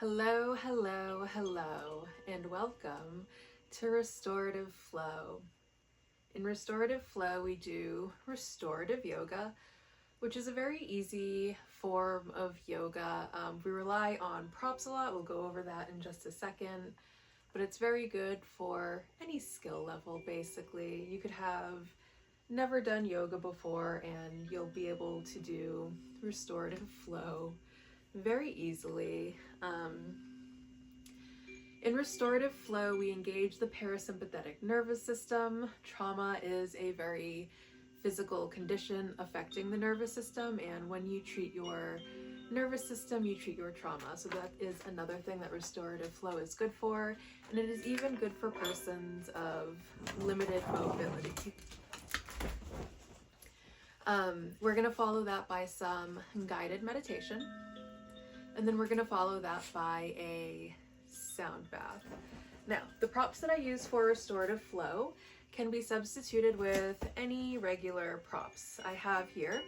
Hello, hello, hello, and welcome to Restorative Flow. In Restorative Flow, we do restorative yoga, which is a very easy form of yoga. We rely on props a lot. We'll go over that in just a second, but it's very good for any skill level, basically. You could have never done yoga before, and you'll be able to do restorative flow very easily. In restorative flow, we engage the parasympathetic nervous system. Trauma is a very physical condition affecting the nervous system, and when you treat your nervous system, you treat your trauma. So that is another thing that restorative flow is good for, and it is even good for persons of limited mobility. We're going to follow that by some guided meditation, and then we're going to follow that by a sound bath. Now, the props that I use for restorative flow can be substituted with any regular props. I have here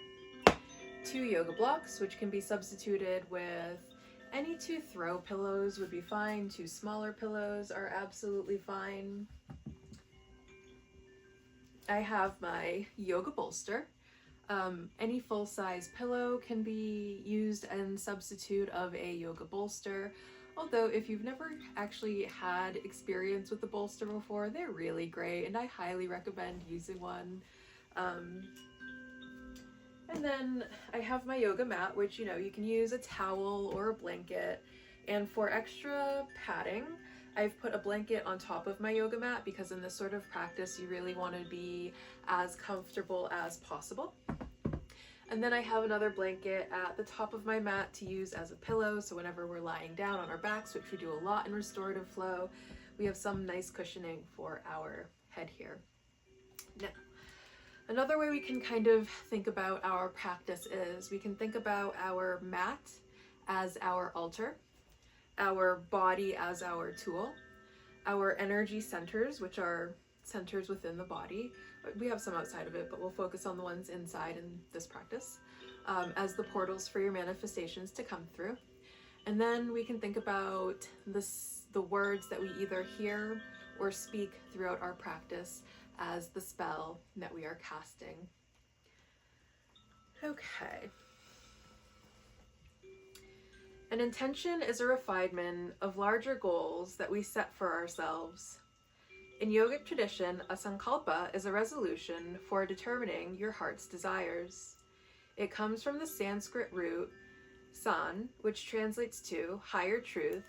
2 yoga blocks, which can be substituted with any 2 throw pillows would be fine. 2 smaller pillows are absolutely fine. I have my yoga bolster. Any full-size pillow can be used in substitute of a yoga bolster. Although if you've never actually had experience with the bolster before, they're really great and I highly recommend using one. And then I have my yoga mat, which, you know, you can use a towel or a blanket. And for extra padding, I've put a blanket on top of my yoga mat because in this sort of practice, you really want to be as comfortable as possible. And then I have another blanket at the top of my mat to use as a pillow. So whenever we're lying down on our backs, which we do a lot in restorative flow, we have some nice cushioning for our head here. Now, another way we can kind of think about our practice is we can think about our mat as our altar, our body as our tool, our energy centers, which are centers within the body. We have some outside of it, but we'll focus on the ones inside in this practice, as the portals for your manifestations to come through. And then we can think about the words that we either hear or speak throughout our practice as the spell that we are casting. Okay. An intention is a refinement of larger goals that we set for ourselves. In yogic tradition, a sankalpa is a resolution for determining your heart's desires. It comes from the Sanskrit root san, which translates to higher truth,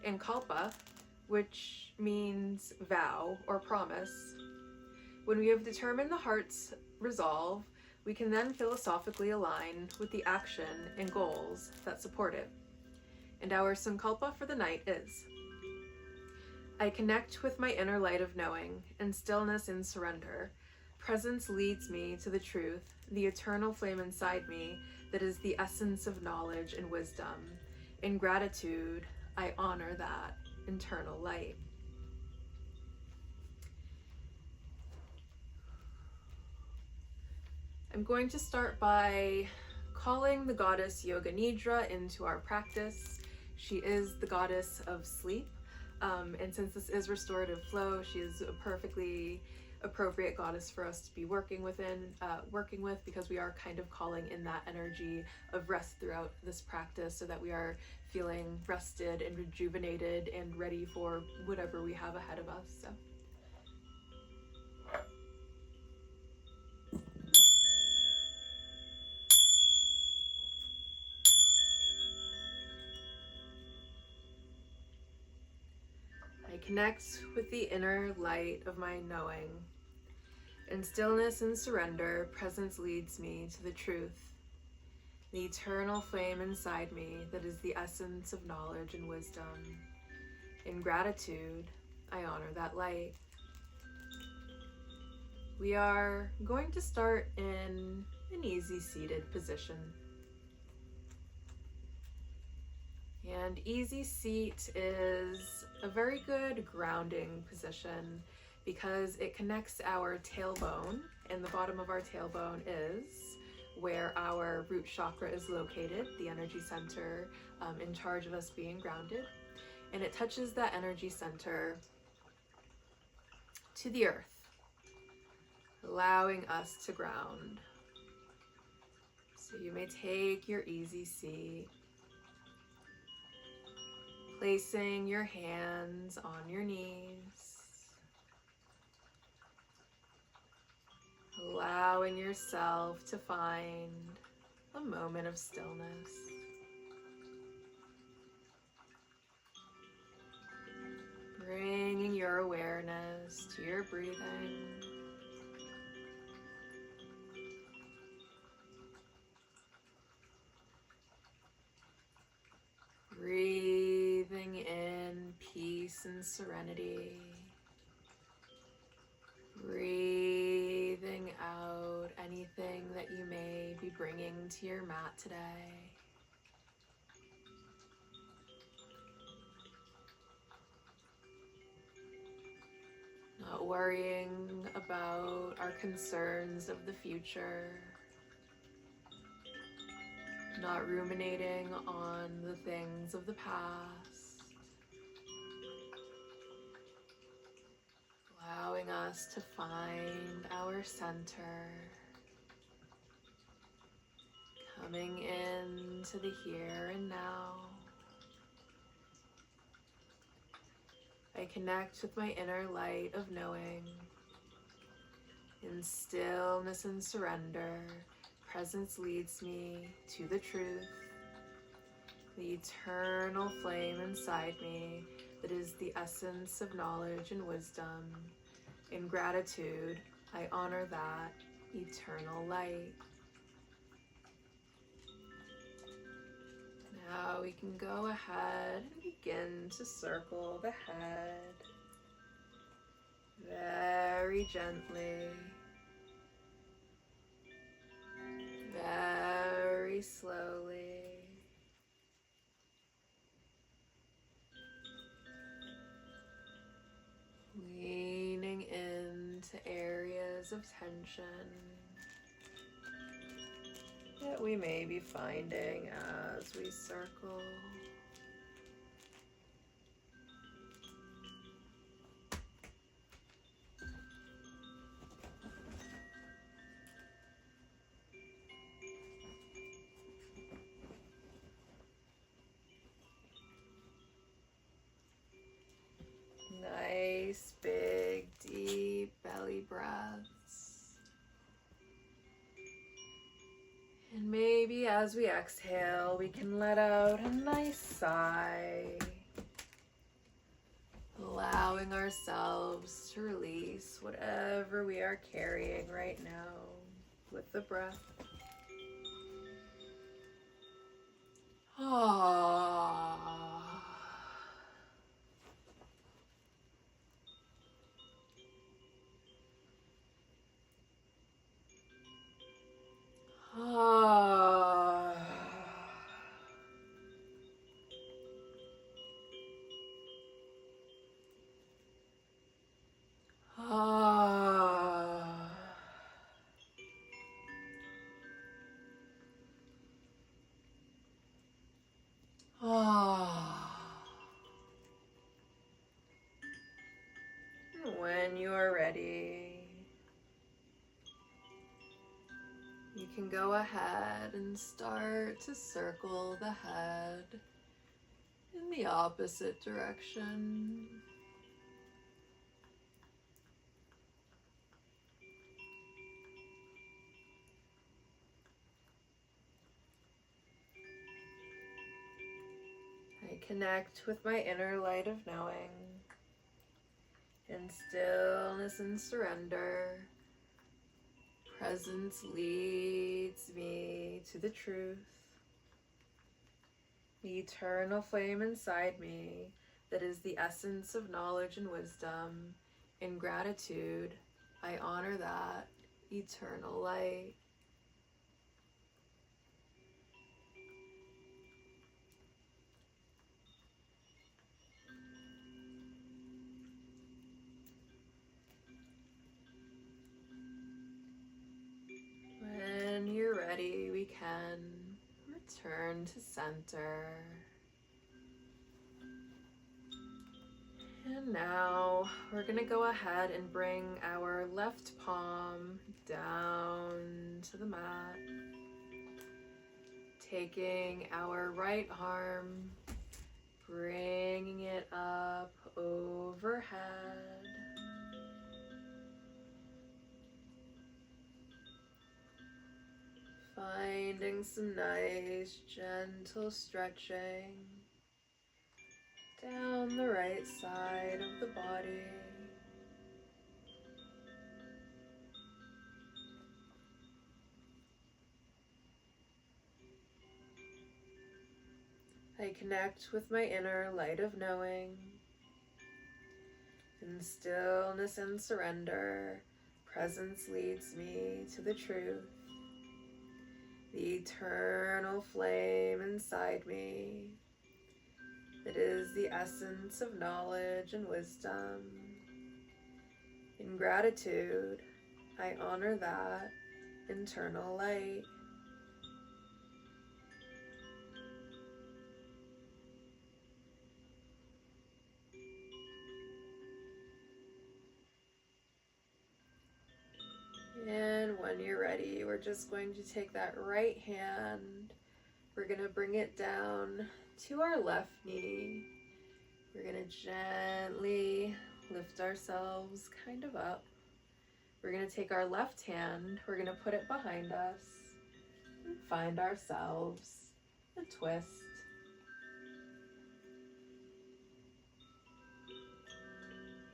and kalpa, which means vow or promise. When we have determined the heart's resolve, we can then philosophically align with the action and goals that support it. And our sankalpa for the night is: I connect with my inner light of knowing, and stillness in surrender. Presence leads me to the truth, the eternal flame inside me that is the essence of knowledge and wisdom. In gratitude, I honor that internal light. I'm going to start by calling the goddess Yoga Nidra into our practice. She is the goddess of sleep. And since this is restorative flow, she is a perfectly appropriate goddess for us to be working with because we are kind of calling in that energy of rest throughout this practice so that we are feeling rested and rejuvenated and ready for whatever we have ahead of us. So. I connect with the inner light of my knowing. In stillness and surrender, presence leads me to the truth, the eternal flame inside me that is the essence of knowledge and wisdom. In gratitude, I honor that light. We are going to start in an easy seated position. And easy seat is a very good grounding position because it connects our tailbone, and the bottom of our tailbone is where our root chakra is located, the energy center in charge of us being grounded. And it touches that energy center to the earth, allowing us to ground. So you may take your easy seat, placing your hands on your knees, allowing yourself to find a moment of stillness. Bringing your awareness to your breathing. Breathing in peace and serenity. Breathing out anything that you may be bringing to your mat today. Not worrying about our concerns of the future. Not ruminating on the things of the past. Allowing us to find our center. Coming into the here and now. I connect with my inner light of knowing. In stillness and surrender, presence leads me to the truth, the eternal flame inside me that is the essence of knowledge and wisdom. In gratitude, I honor that eternal light. Now we can go ahead and begin to circle the head very gently, very slowly. Leaning into areas of tension that we may be finding as we circle. Nice, big, deep belly breaths. And maybe as we exhale, we can let out a nice sigh, allowing ourselves to release whatever we are carrying right now with the breath. When you are ready, you can go ahead and start to circle the head in the opposite direction. I connect with my inner light of knowing. In stillness and surrender, presence leads me to the truth, the eternal flame inside me that is the essence of knowledge and wisdom. In gratitude, I honor that eternal light. When you're ready, center. And now we're going to go ahead and bring our left palm down to the mat, taking our right arm, bringing it up overhead. Finding some nice gentle stretching down the right side of the body. I connect with my inner light of knowing. In stillness and surrender, presence leads me to the truth, the eternal flame inside me. It is the essence of knowledge and wisdom. In gratitude, I honor that internal light. And when you're ready, we're just going to take that right hand. We're going to bring it down to our left knee. We're going to gently lift ourselves kind of up. We're going to take our left hand, we're going to put it behind us and find ourselves a twist.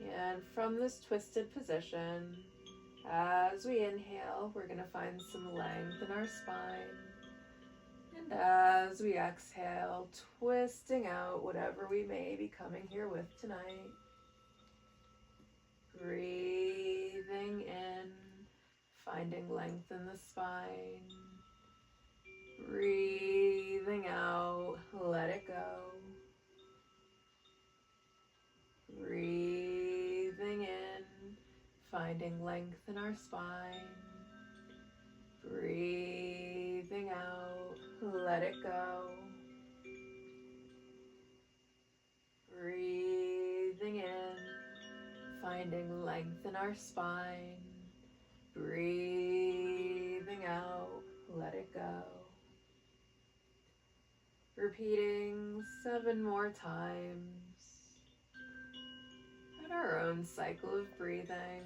And from this twisted position, as we inhale, we're going to find some length in our spine. And as we exhale, twisting out whatever we may be coming here with tonight. Breathing in, finding length in the spine. Breathing out, let it go. Breathing in, finding length in our spine. Breathing out, let it go. Breathing in, finding length in our spine. Breathing out, let it go. Repeating 7 more times at our own cycle of breathing.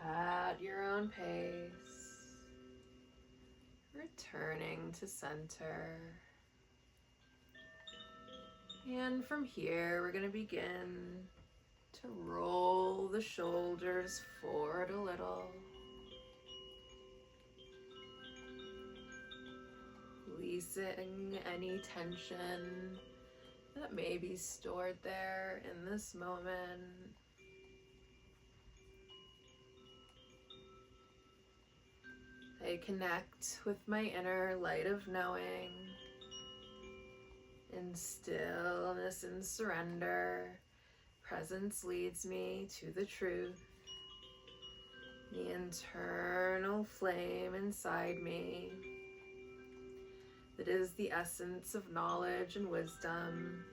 At your own pace, returning to center. And from here, we're going to begin to roll the shoulders forward a little. Releasing any tension that may be stored there in this moment. I connect with my inner light of knowing. In stillness and surrender, presence leads me to the truth. The internal flame inside me that is the essence of knowledge and wisdom.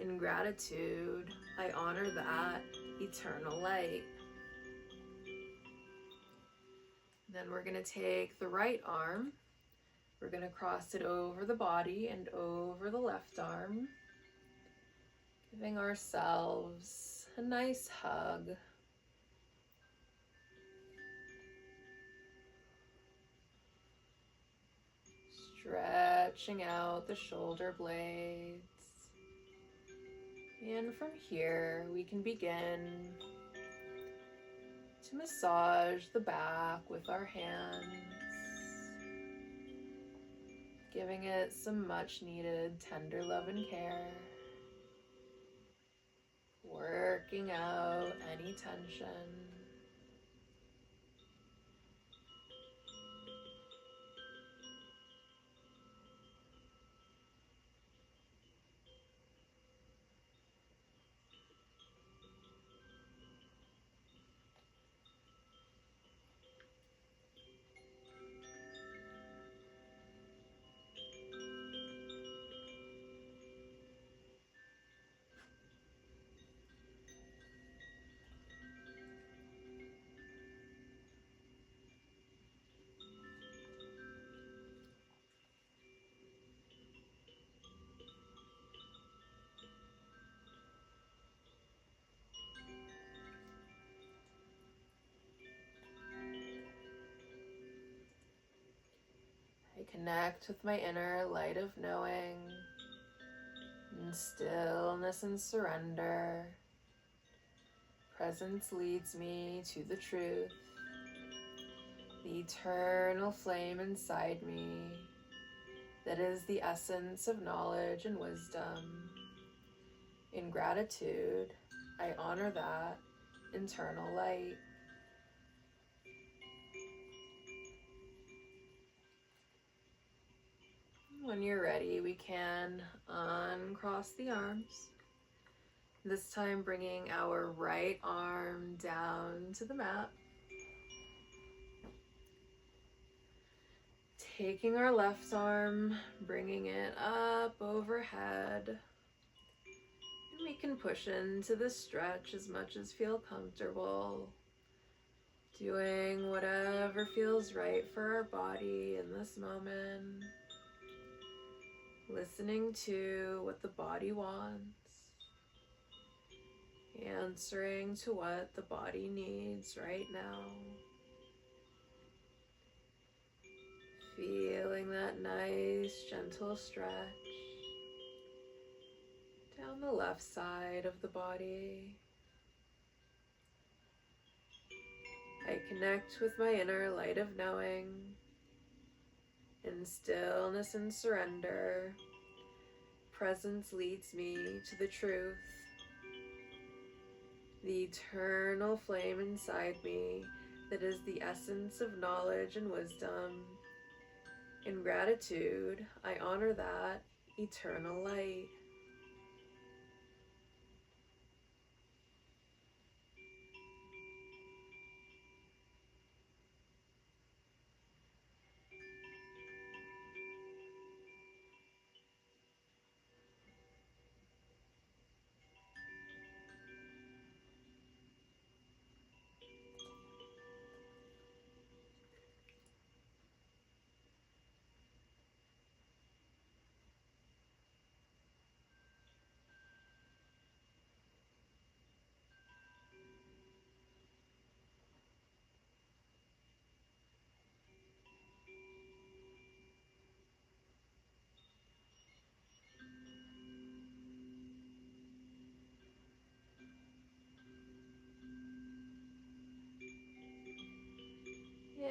In gratitude, I honor that eternal light. Then we're going to take the right arm. We're going to cross it over the body and over the left arm, giving ourselves a nice hug. Stretching out the shoulder blades. And from here, we can begin to massage the back with our hands, giving it some much needed tender love and care, working out any tension. I connect with my inner light of knowing, in stillness and surrender. Presence leads me to the truth, the eternal flame inside me that is the essence of knowledge and wisdom. In gratitude, I honor that internal light. When you're ready, we can uncross the arms. This time bringing our right arm down to the mat. Taking our left arm, bringing it up overhead. And we can push into the stretch as much as feel comfortable. Doing whatever feels right for our body in this moment. Listening to what the body wants. Answering to what the body needs right now. Feeling that nice, gentle stretch down the left side of the body. I connect with my inner light of knowing. In stillness and surrender, presence leads me to the truth, the eternal flame inside me that is the essence of knowledge and wisdom. In gratitude, I honor that eternal light.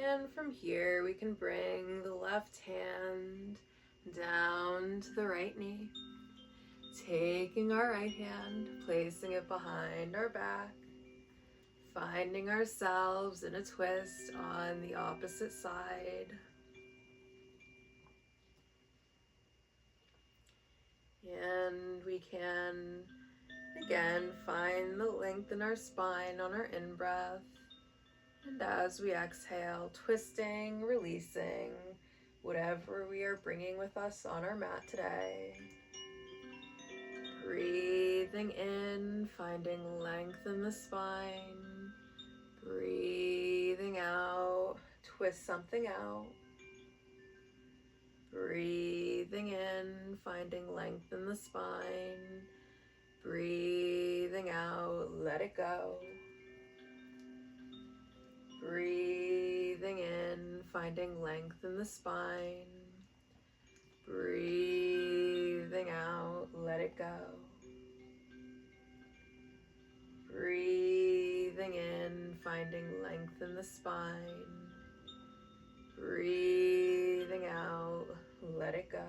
And from here, we can bring the left hand down to the right knee. Taking our right hand, placing it behind our back. Finding ourselves in a twist on the opposite side. And we can, again, find the length in our spine on our in-breath. And as we exhale, twisting, releasing whatever we are bringing with us on our mat today. Breathing in, finding length in the spine. Breathing out, twist something out. Breathing in, finding length in the spine. Breathing out, let it go. Breathing in, finding length in the spine. Breathing out, let it go. Breathing in, finding length in the spine. Breathing out, let it go.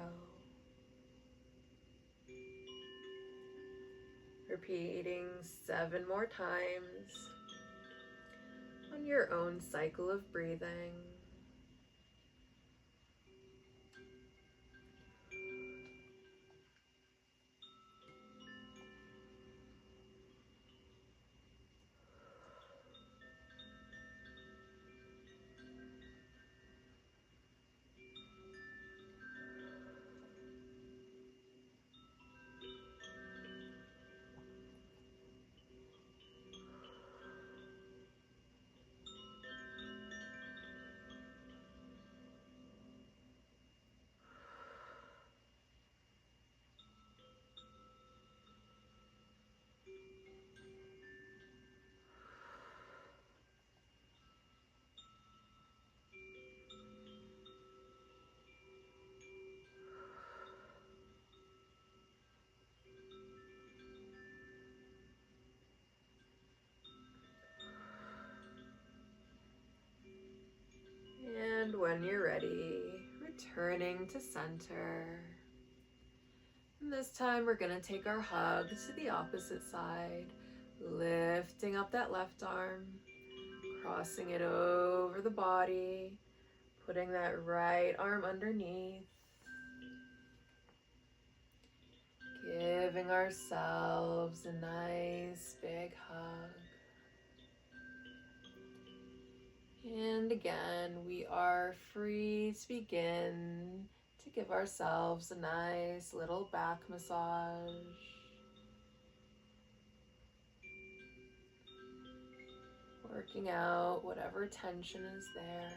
Repeating 7 more times on your own cycle of breathing. And when you're ready, returning to center. And this time we're going to take our hug to the opposite side, lifting up that left arm, crossing it over the body, putting that right arm underneath, giving ourselves a nice big hug. And again, we are free to begin to give ourselves a nice little back massage. Working out whatever tension is there.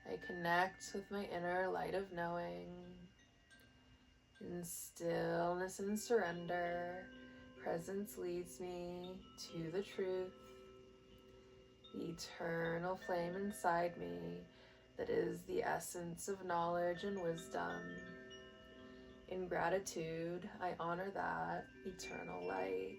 I connect with my inner light of knowing. In stillness and surrender, presence leads me to the truth, the eternal flame inside me that is the essence of knowledge and wisdom. In gratitude, I honor that eternal light.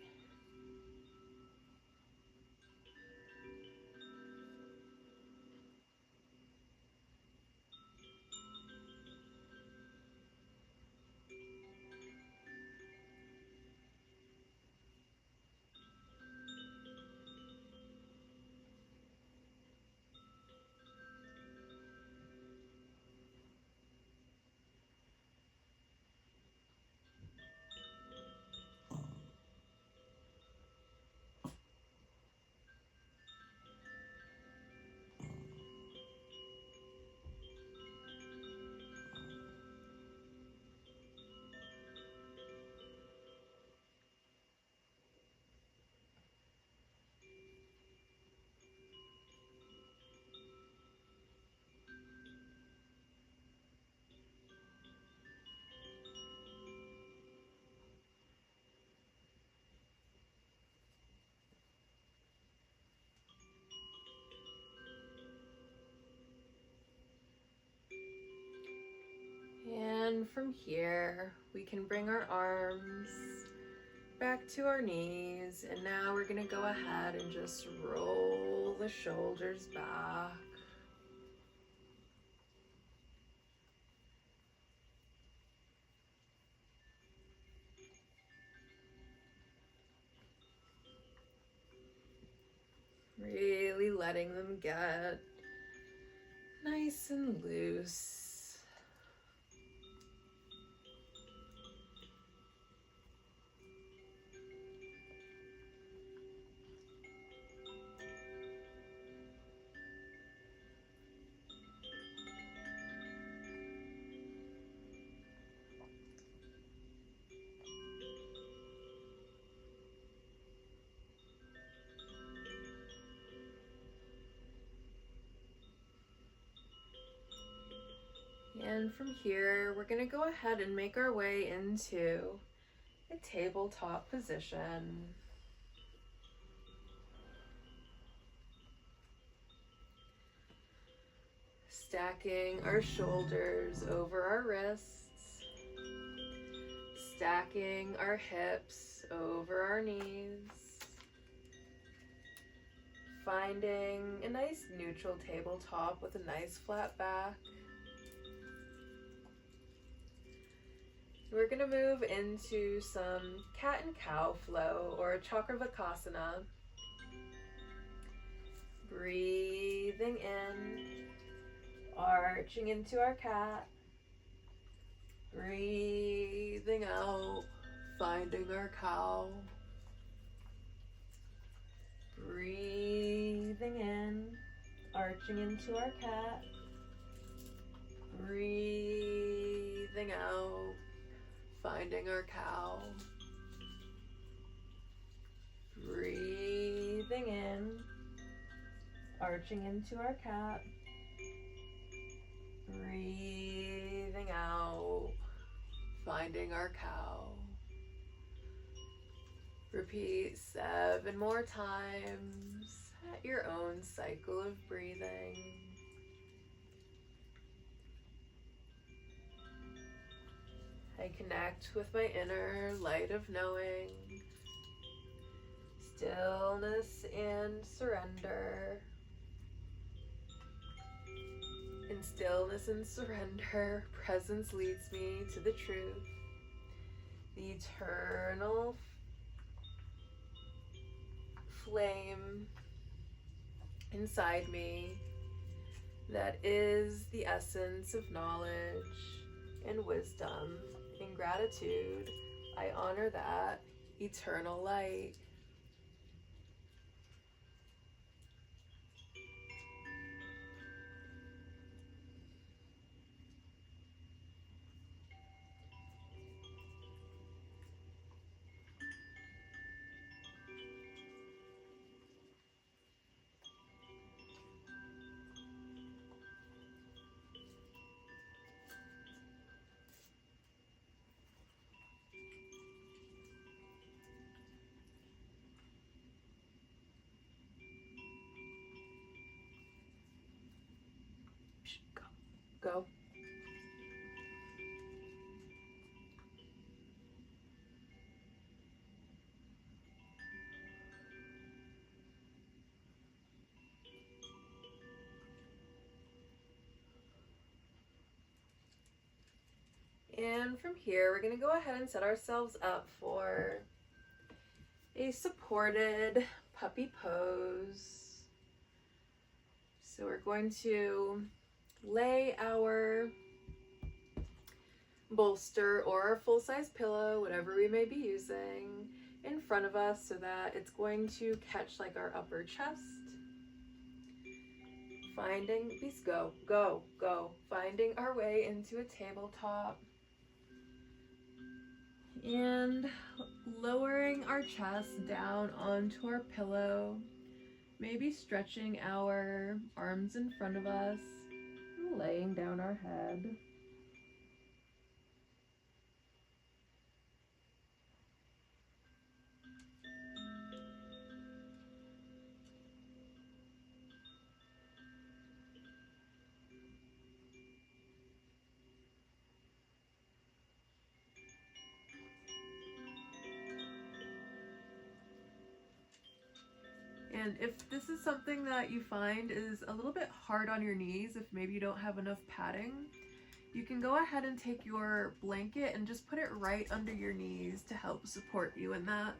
And from here, we can bring our arms back to our knees. And now we're going to go ahead and just roll the shoulders back. Really letting them get nice and loose. And from here, we're going to go ahead and make our way into a tabletop position. Stacking our shoulders over our wrists, stacking our hips over our knees, finding a nice neutral tabletop with a nice flat back. We're going to move into some cat and cow flow or chakravakasana. Breathing in, arching into our cat. Breathing out, finding our cow. Breathing in, arching into our cat. Breathing out, finding our cow. Breathing in, arching into our cat. Breathing out, finding our cow. Repeat 7 more times at your own cycle of breathing. I connect with my inner light of knowing, stillness and surrender. In stillness and surrender, presence leads me to the truth, the eternal flame inside me that is the essence of knowledge and wisdom. In gratitude, I honor that eternal light. Go. And from here, we're going to go ahead and set ourselves up for a supported puppy pose. So we're going to lay our bolster or a full-size pillow, whatever we may be using, in front of us so that it's going to catch like our upper chest. Finding our way into a tabletop and lowering our chest down onto our pillow, maybe stretching our arms in front of us, laying down our head. And if this is something that you find is a little bit hard on your knees, if maybe you don't have enough padding, you can go ahead and take your blanket and just put it right under your knees to help support you in that.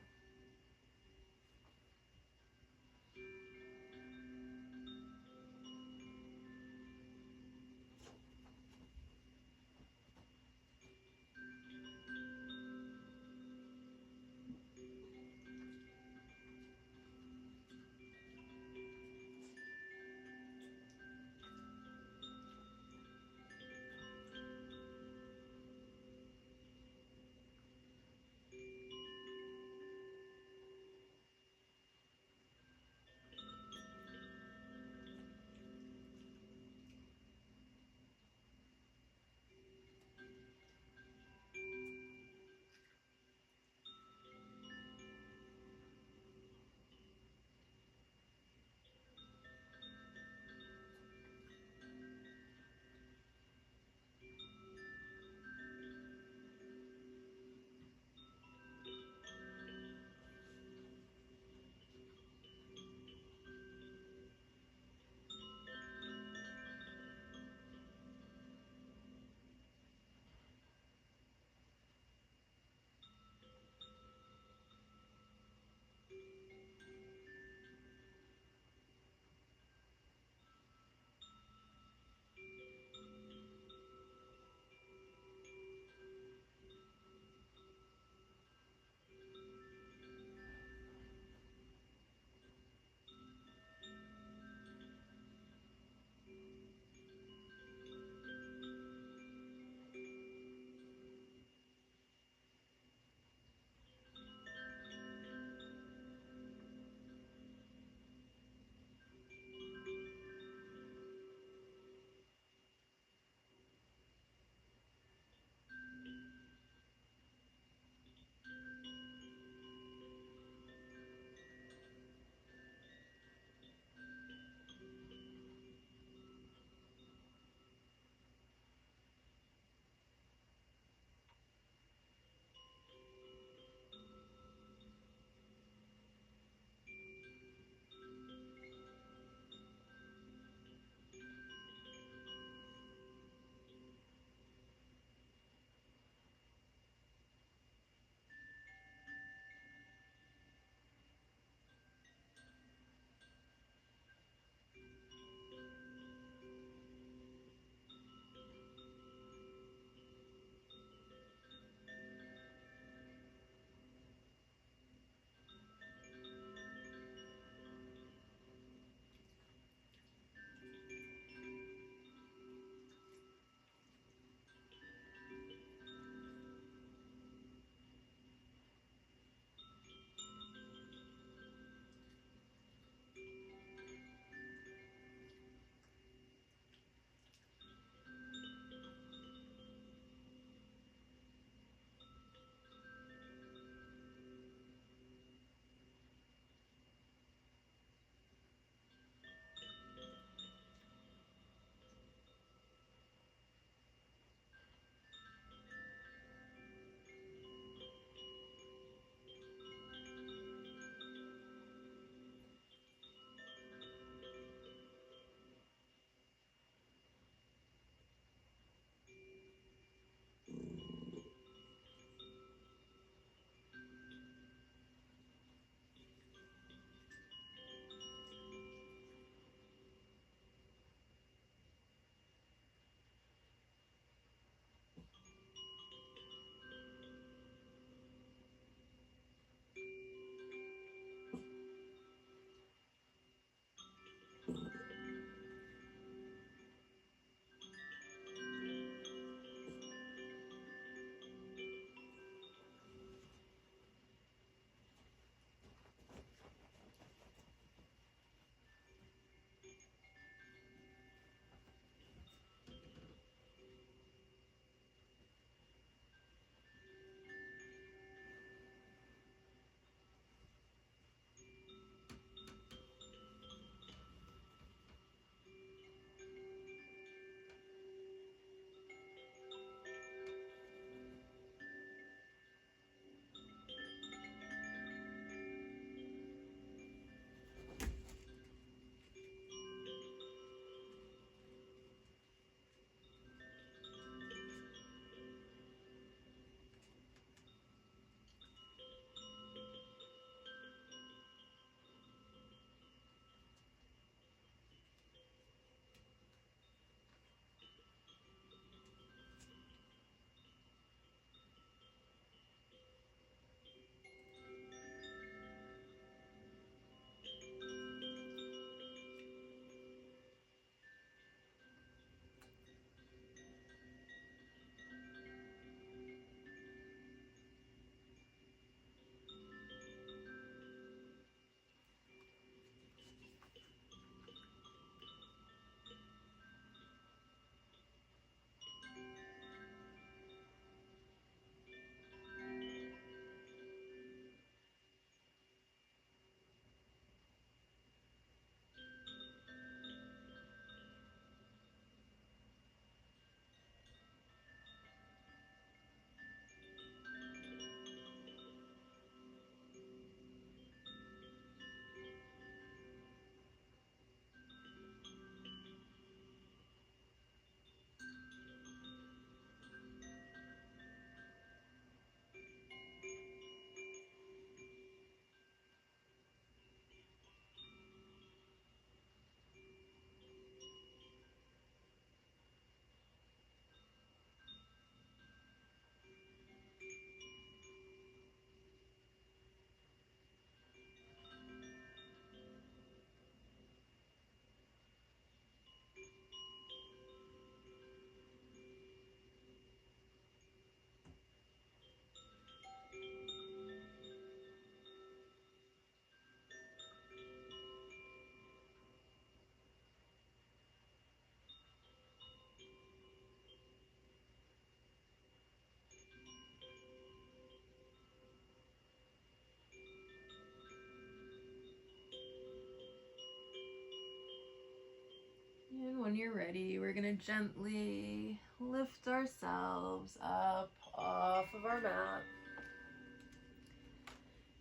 when you're ready, we're gonna gently lift ourselves up off of our mat.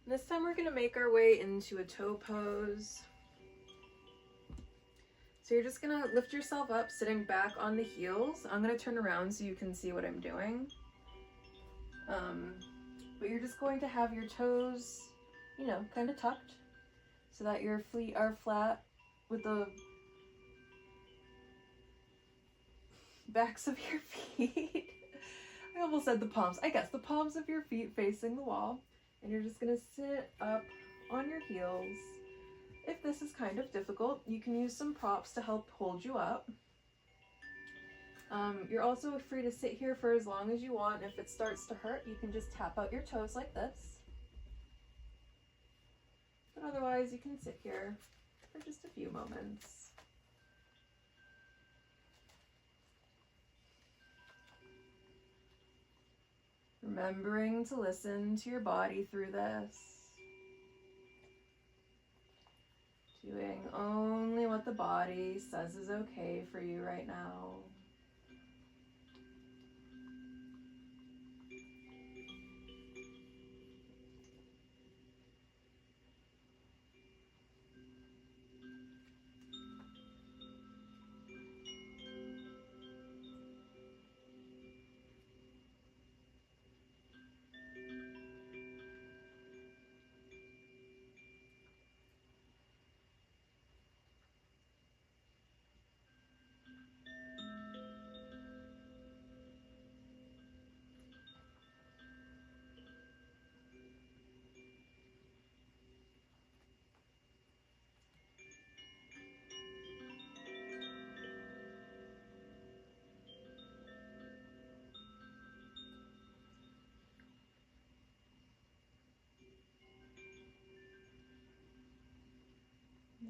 And this time we're gonna make our way into a toe pose. So you're just gonna lift yourself up, sitting back on the heels. I'm gonna turn around so you can see what I'm doing. But you're just going to have your toes, you know, kind of tucked so that your feet are flat with the backs of your feet. I almost said the palms. I guess the palms of your feet facing the wall. And you're just gonna sit up on your heels. If this is kind of difficult, you can use some props to help hold you up. You're also free to sit here for as long as you want. If it starts to hurt, you can just tap out your toes like this. But otherwise, you can sit here for just a few moments. Remembering to listen to your body through this. Doing only what the body says is okay for you right now.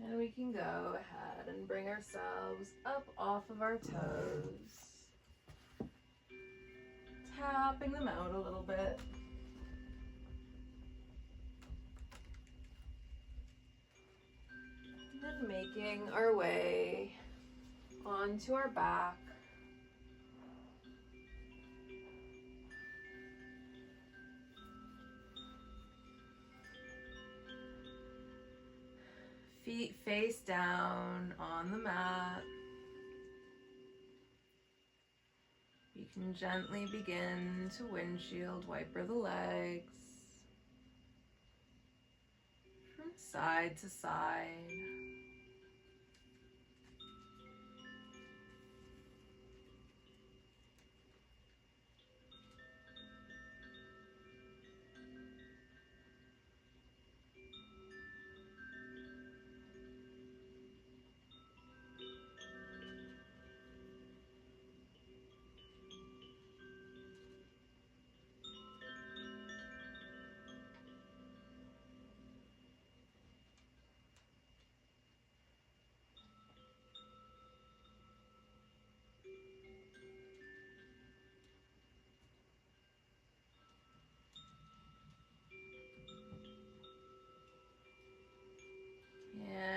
And we can go ahead and bring ourselves up off of our toes. Tapping them out a little bit. And then making our way onto our back. Feet face down on the mat. You can gently begin to windshield wiper the legs from side to side.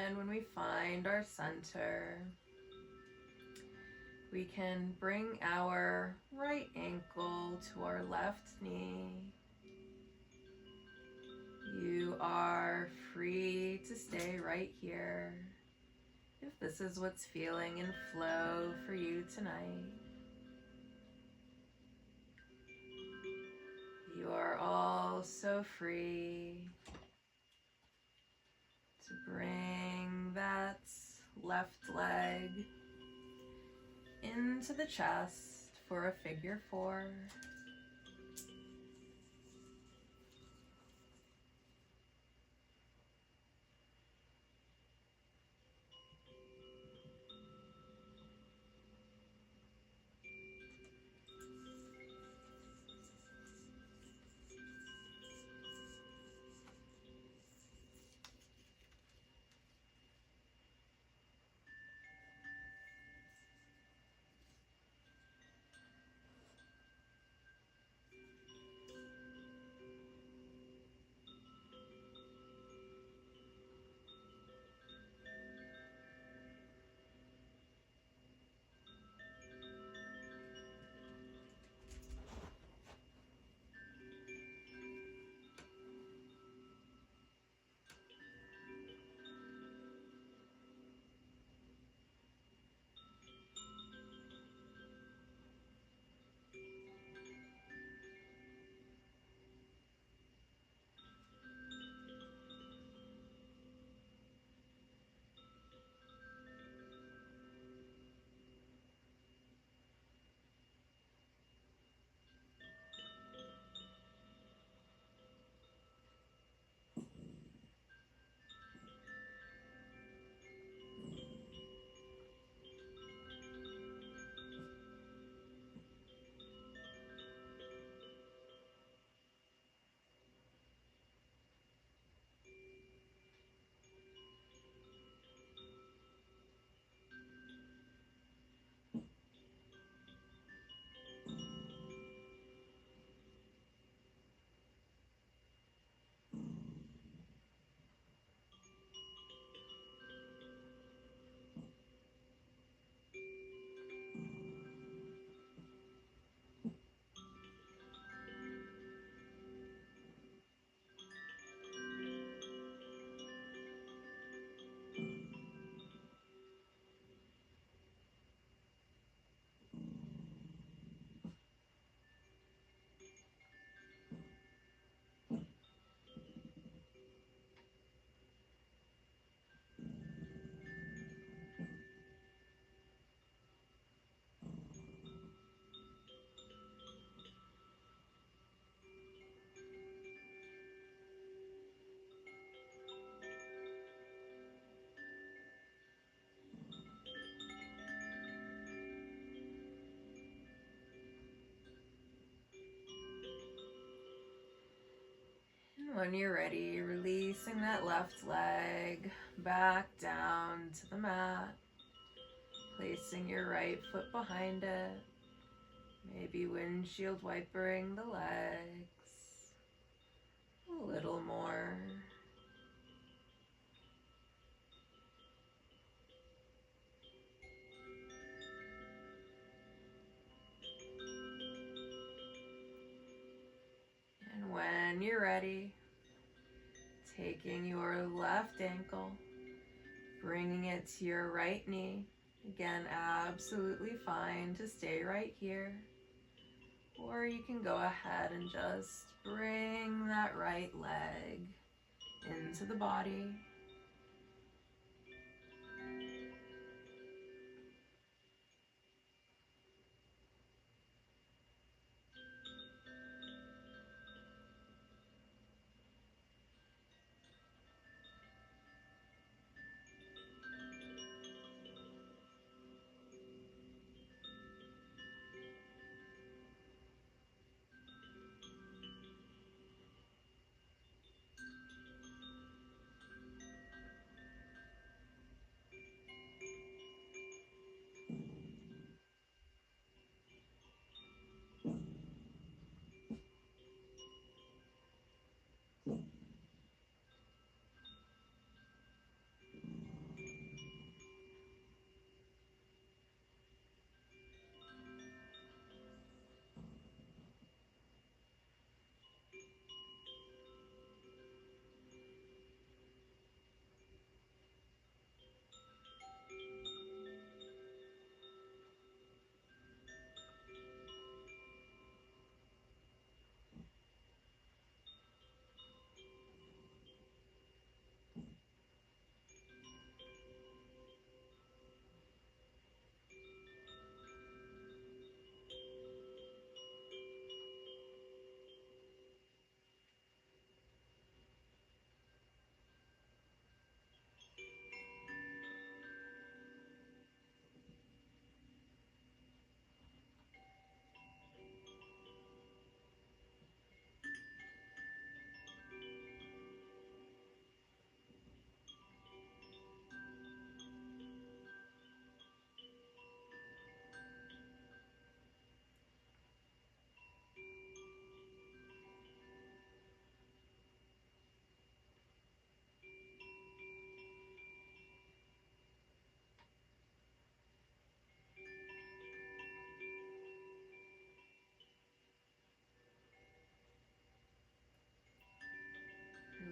And when we find our center, we can bring our right ankle to our left knee. You are free to stay right here if this is what's feeling in flow for you tonight. You are also free to bring that left leg into the chest for a figure 4. When you're ready, releasing that left leg back down to the mat, placing your right foot behind it, maybe windshield wipering the legs a little more. And when you're ready, taking your left ankle, bringing it to your right knee. Again, absolutely fine to stay right here. Or you can go ahead and just bring that right leg into the body.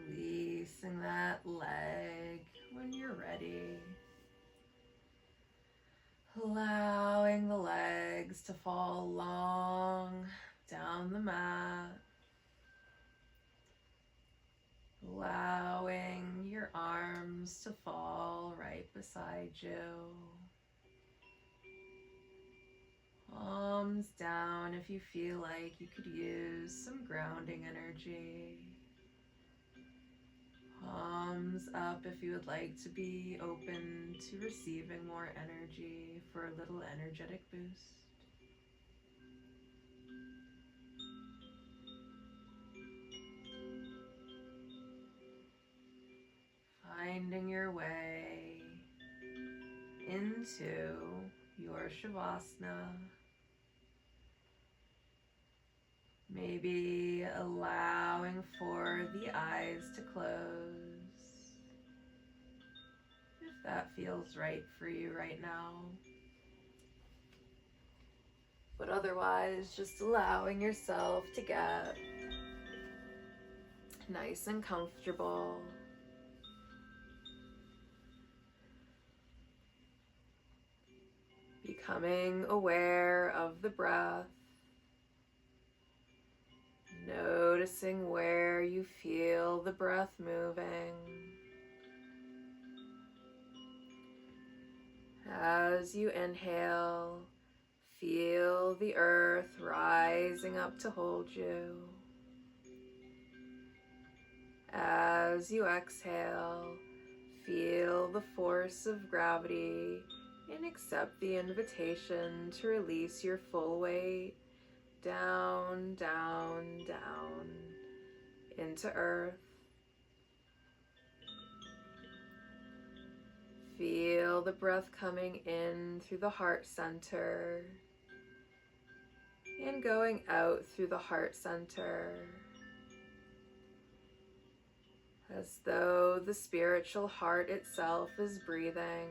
Releasing that leg when you're ready. Allowing the legs to fall long down the mat. Allowing your arms to fall right beside you. Palms down if you feel like you could use some grounding energy. Palms up if you would like to be open to receiving more energy for a little energetic boost. Finding your way into your Shavasana. Maybe allowing for the eyes to close, if that feels right for you right now. But otherwise, just allowing yourself to get nice and comfortable. Becoming aware of the breath. Noticing where you feel the breath moving. As you inhale, feel the earth rising up to hold you. As you exhale, feel the force of gravity and accept the invitation to release your full weight down, down, down into earth. Feel the breath coming in through the heart center and going out through the heart center, as though the spiritual heart itself is breathing.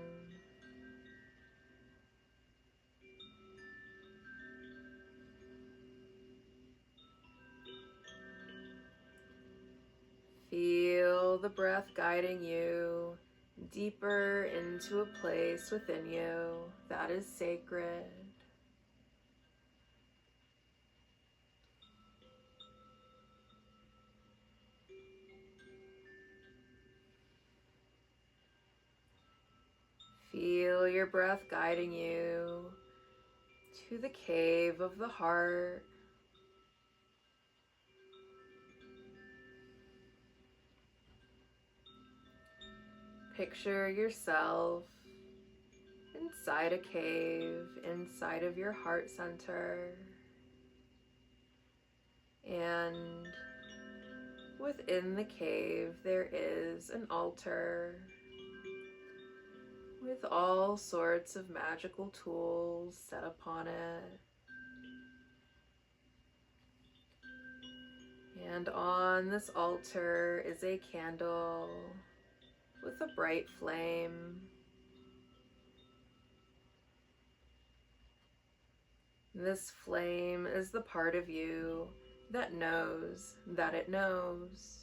Feel the breath guiding you deeper into a place within you that is sacred. Feel your breath guiding you to the cave of the heart. Picture yourself inside a cave, inside of your heart center. And within the cave, there is an altar with all sorts of magical tools set upon it. And on this altar is a candle with a bright flame. This flame is the part of you that knows that it knows.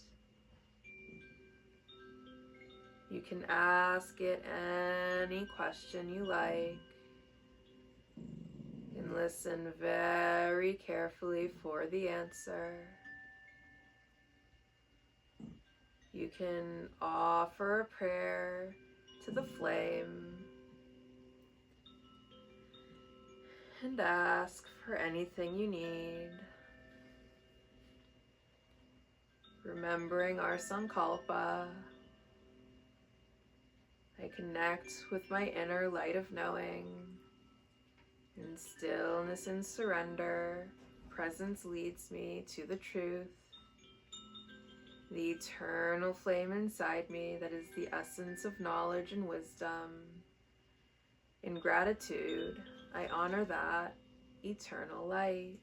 You can ask it any question you like and listen very carefully for the answer. You can offer a prayer to the flame and ask for anything you need. Remembering our Sankalpa, I connect with my inner light of knowing. In stillness and surrender, presence leads me to the truth, the eternal flame inside me that is the essence of knowledge and wisdom. In gratitude, I honor that eternal light.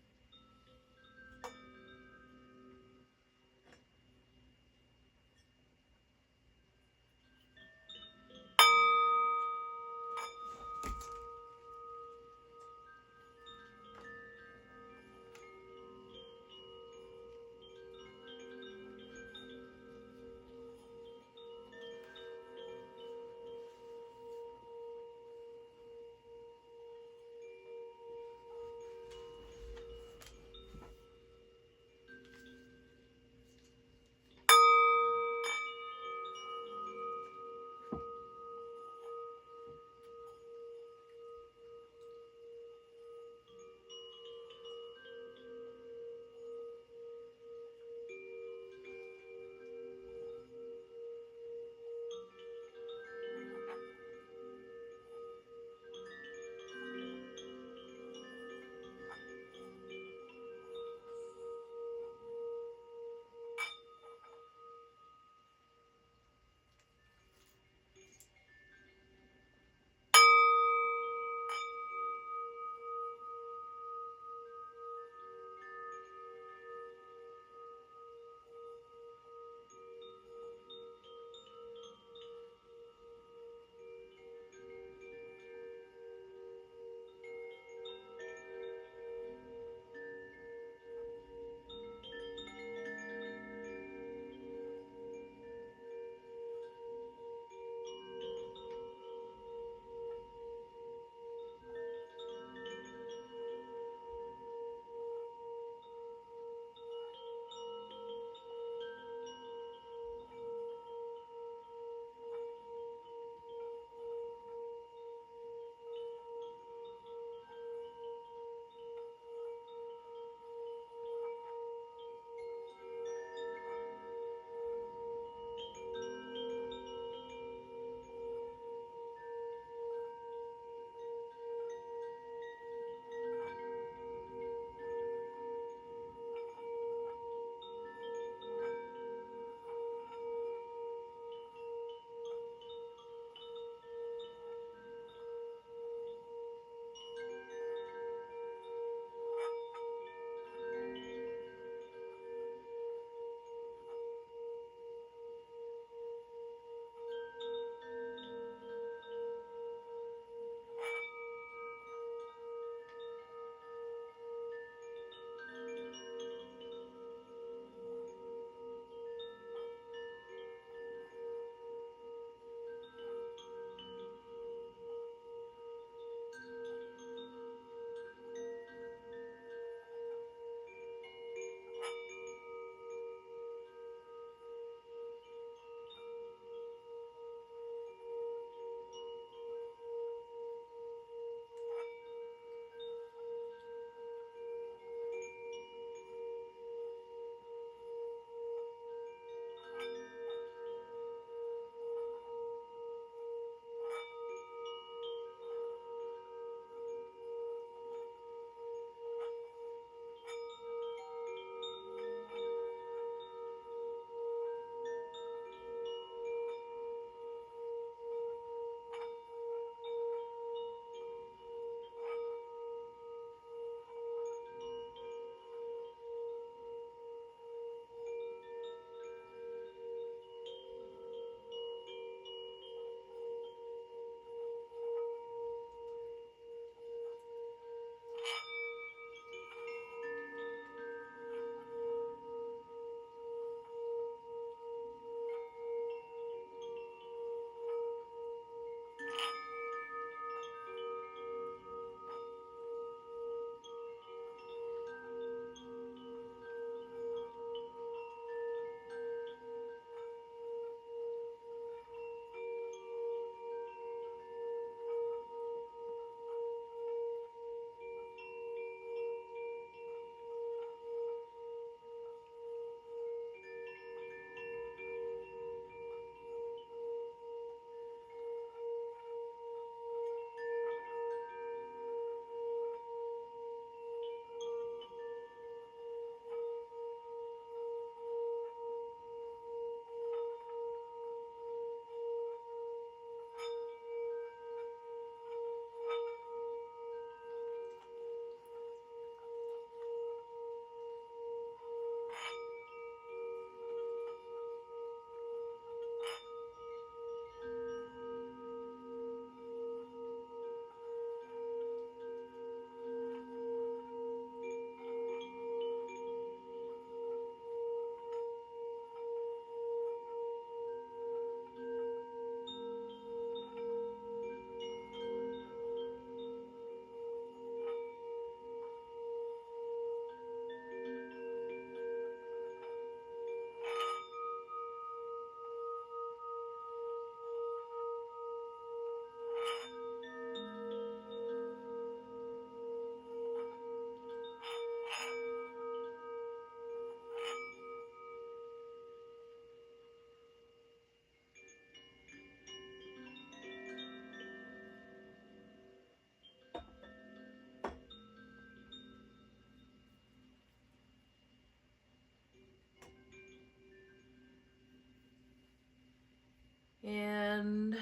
And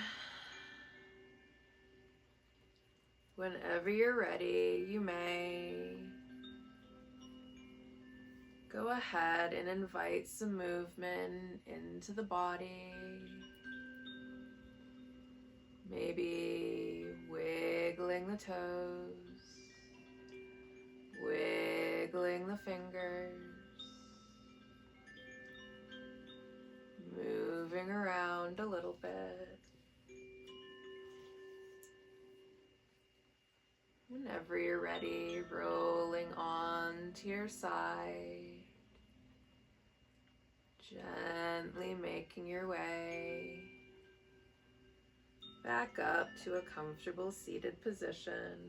whenever you're ready, you may go ahead and invite some movement into the body. Maybe wiggling the toes, wiggling the fingers, moving around a little bit. Whenever you're ready, rolling on to your side, gently making your way back up to a comfortable seated position.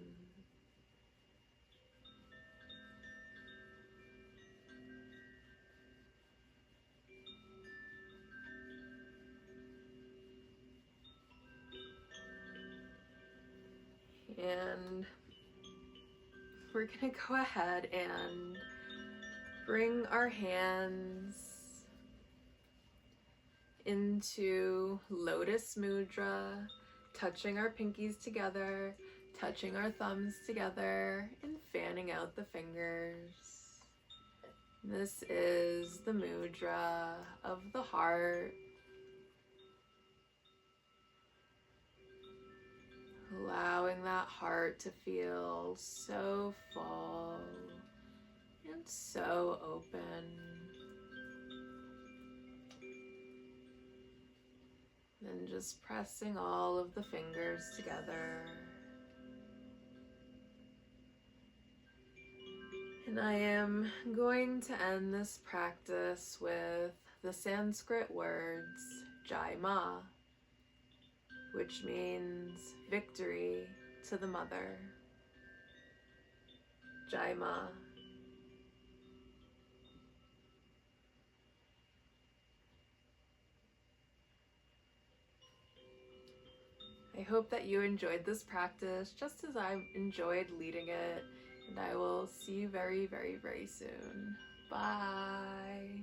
And we're going to go ahead and bring our hands into Lotus Mudra, touching our pinkies together, touching our thumbs together, and fanning out the fingers. This is the mudra of the heart, allowing that heart to feel so full and so open. Then just pressing all of the fingers together. And I am going to end this practice with the Sanskrit words Jai Ma, which means victory to the mother. Jai Ma. I hope that you enjoyed this practice just as I enjoyed leading it, and I will see you very, very, very soon. Bye.